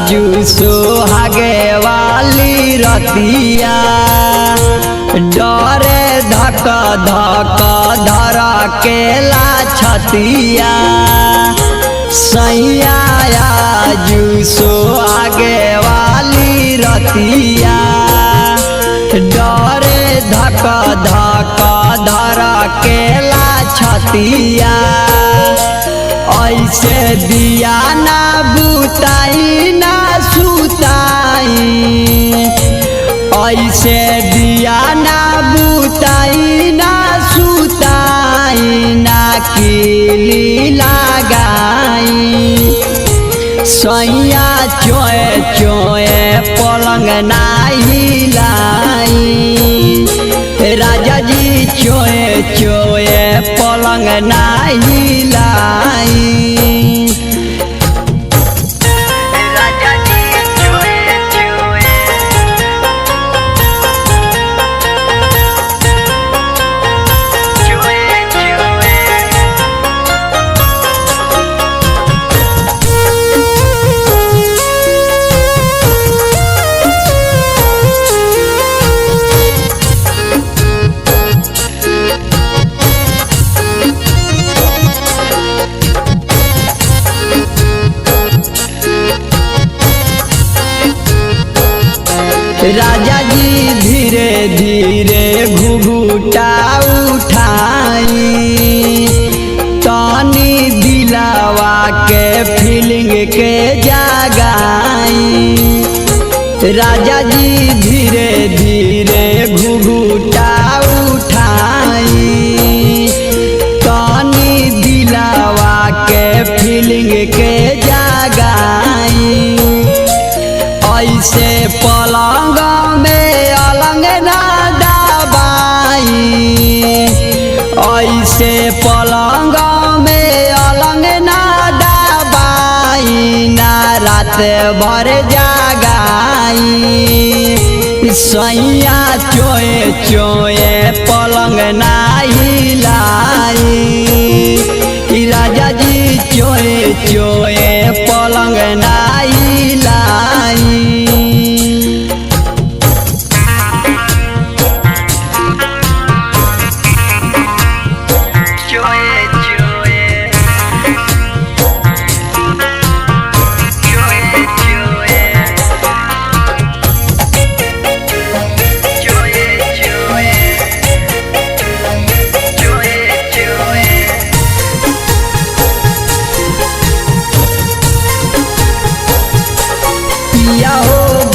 आजू सोहागे वाली रतिया डरे धक धक धर केला छतिया सैया आजू सोहागे वाली रतिया डरे धक धक धर केला छतिया ऐसे दिया ना बुताई ना सुताई ऐसे दिया ना बुताई ना सुताई ना किली लगाई सैया चोए चोए पलंग ना हिलाई राजा जी चोए चोए पलंग ना हिलाई राजा जी धीरे धीरे घुघुटा उठाई तानी दिलावा के फीलिंग के जगाई राजा जी धीरे धीरे घुघुटा उठाई तानी दिलावा के फीलिंग के जगाई ऐसे पलंग में अलंग ना दबाई ऐसे पलंग में अलंग ना दबाई ना रात भर जगाई सैया चोए चोए पलंग ना हिलाई राजा जी चोए चोए पलंग ना हिलाई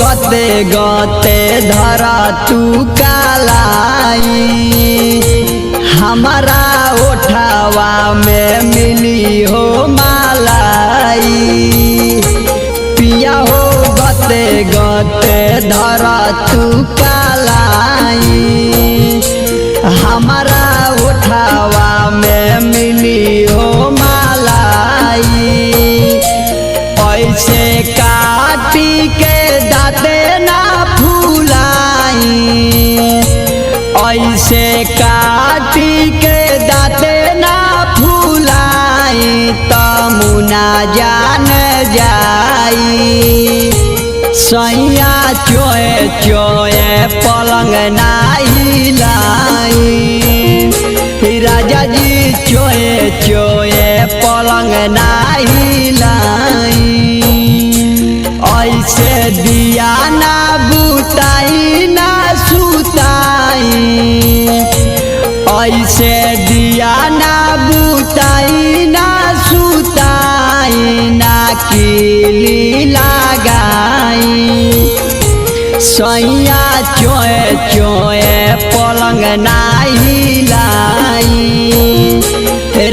गते गते धरा तू कालाई हमारा ओठावा में मिली हो मालाई पिया हो गते गते धरा तू कालाई हमारा ओठावा में मिली हो मालाई ऐसे काटी के दाते ना फूलाई ऐसे काटी के दाते ना फूलाई तमुना जान जाई सैया चोए चोए पलंग ना हिलाई राजा जी चोए चोए पलंग ना हिलाई ऐसे दिया ना बुताई ना सुताई ऐसे दिया ना बुताई ना सुताई ना किली लगाई सैया चोए चोए पलंग ना हिलाई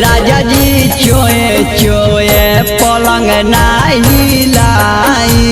राजा जी चोए चोए पलंग ना हिलाई।